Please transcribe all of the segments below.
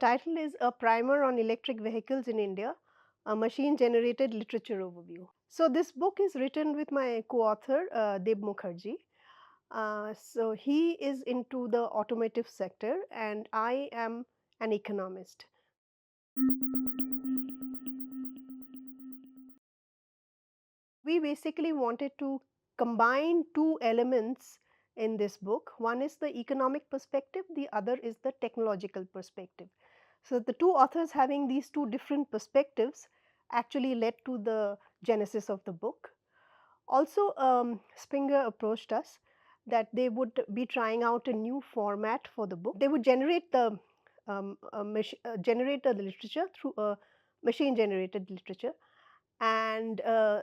title is A Primer on Electric Vehicles in India, a machine-generated literature overview. So this book is written with my co-author, Deb Mukherji. So he is into the automotive sector and I am an economist. We basically wanted to combine two elements in this book. One is the economic perspective, the other is the technological perspective. So the two authors having these two different perspectives actually led to the genesis of the book. Also, Springer approached us that they would be trying out a new format for the book. They would generate the generate the literature through a machine generated literature, and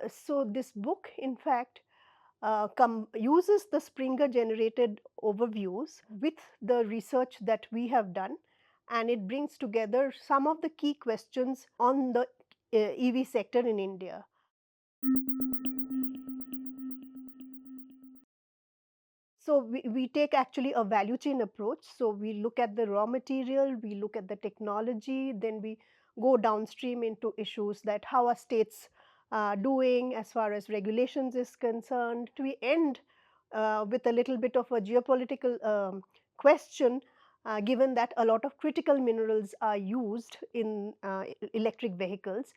so this book in fact uses the Springer generated overviews with the research that we have done, and it brings together some of the key questions on the EV sector in India. So we take actually a value chain approach. So we look at the raw material, we look at the technology, then we go downstream into issues that how are states doing as far as regulations is concerned. We end with a little bit of a geopolitical question, given that a lot of critical minerals are used in electric vehicles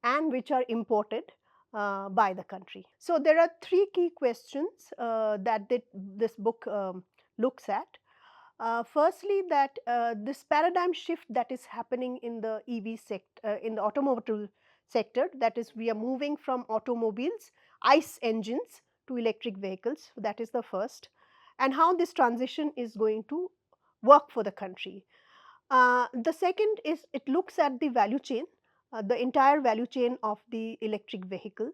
and which are imported by the country. So there are three key questions that this book looks at. Firstly, that this paradigm shift that is happening in the EV sector, in the automotive sector, that is, we are moving from automobiles, ICE engines to electric vehicles. That is the first, and how this transition is going to work for the country. The second is it looks at the value chain, the entire value chain of the electric vehicle,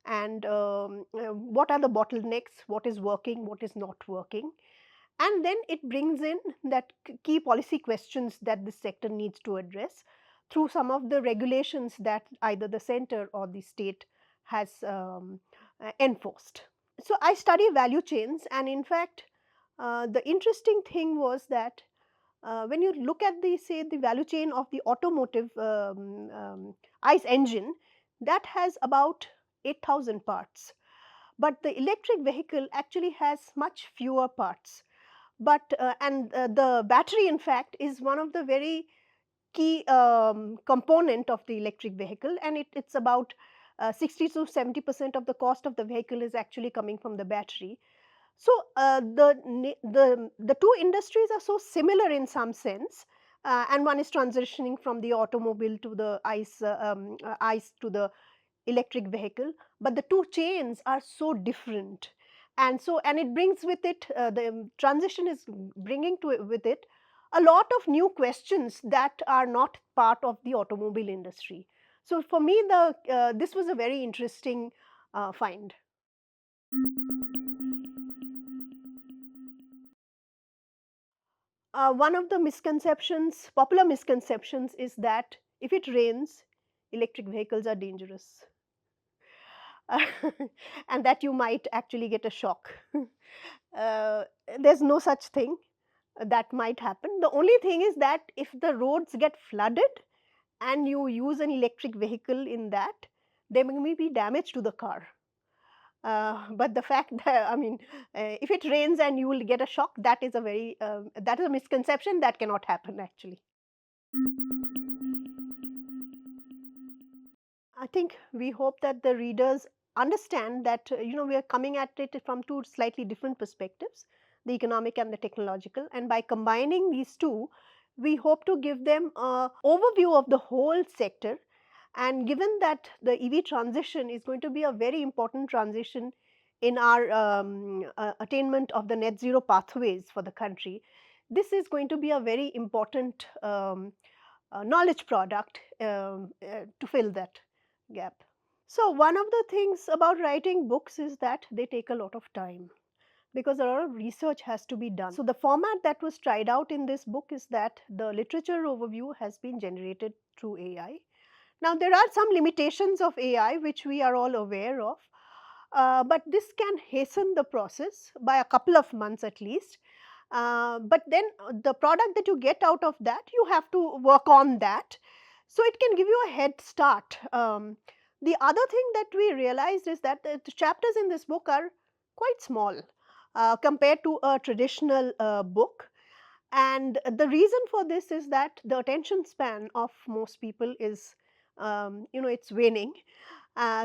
and what are the bottlenecks, what is working, what is not working. And then it brings in that key policy questions that this sector needs to address through some of the regulations that either the center or the state has enforced. So I study value chains, and in fact, the interesting thing was that when you look at the say the value chain of the automotive ICE engine, that has about 8,000 parts, but the electric vehicle actually has much fewer parts. But the battery in fact is one of the very key component of the electric vehicle, and it's about 60 to 70% of the cost of the vehicle is actually coming from the battery. So the two industries are so similar in some sense, and one is transitioning from the automobile to the ICE to the electric vehicle, but the two chains are so different, and it brings with it the transition is bringing with it a lot of new questions that are not part of the automobile industry. So for me, this was a very interesting find. One of the misconceptions, popular misconceptions, is that if it rains, electric vehicles are dangerous. And that you might actually get a shock. Uh, there's no such thing that might happen. The only thing is that if the roads get flooded and you use an electric vehicle in that, there may be damage to the car. But the fact that, I mean, if it rains and you will get a shock, that is a very, that is a misconception that cannot happen actually. I think we hope that the readers understand that we are coming at it from two slightly different perspectives, the economic and the technological, and by combining these two, we hope to give them a overview of the whole sector. And given that the EV transition is going to be a very important transition in our attainment of the net zero pathways for the country, this is going to be a very important knowledge product to fill that gap. So one of the things about writing books is that they take a lot of time because a lot of research has to be done. So the format that was tried out in this book is that the literature overview has been generated through AI. Now there are some limitations of AI which we are all aware of, but this can hasten the process by a couple of months at least. But then the product that you get out of that, you have to work on that. So it can give you a head start. The other thing that we realized is that the chapters in this book are quite small compared to a traditional book. And the reason for this is that the attention span of most people is, it's waning.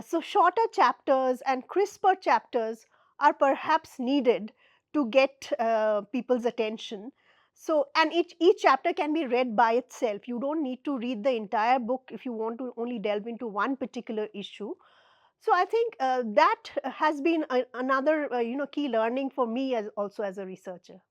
So shorter chapters and crisper chapters are perhaps needed to get people's attention. So, and each chapter can be read by itself. You don't need to read the entire book if you want to only delve into one particular issue. So I think that has been another key learning for me as also as a researcher.